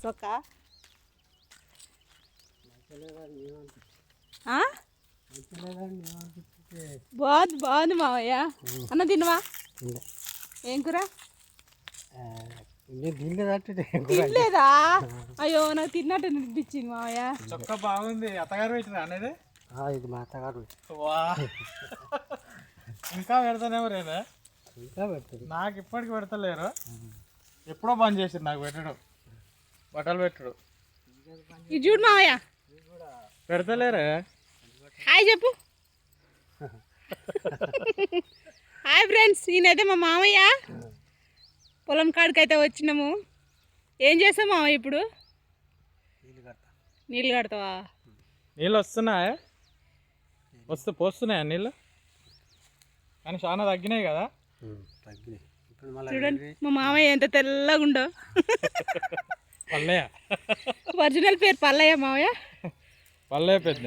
చొక్క బాగుంది మావయ్య. అన్న తినవా? ఏం కూర? తినలేదా? అయ్యో నాకు తిన్నట్టు అనిపించింది మావయ్య. చొక్క బాగుంది. అత్తగారు పెట్టిన అనేది ఇది మా అత్తగారు. ఇంకా పెడతానేమరేనా? ఇంకా పెడుతుంది. నాకు ఇప్పటికి పెడతలేరు. ఎప్పుడో బంద్ చేసారు నాకు పెట్టడం, బట్టలు పెట్టడు. ఇది చూడు మావయ్య, పెడతలేరు. హాయ్ చెప్పు. హాయ్ ఫ్రెండ్స్, ఈయనైతే మా మామయ్య. పొలం కాడికి అయితే వచ్చినాము. ఏం చేస్తాం మామయ్య ఇప్పుడు? నీళ్ళు కడతావా? నీళ్ళు వస్తున్నాయా? పోస్తున్నాయా నీళ్ళు? కానీ చాలా తగ్గినాయి కదా. చూడండి మా మామయ్య ఎంత తెల్లగా ఉండో. పల్లెయ ఒరిజినల్ పేరు పల్లయ్య మామయ్య. పల్లె పెద్ద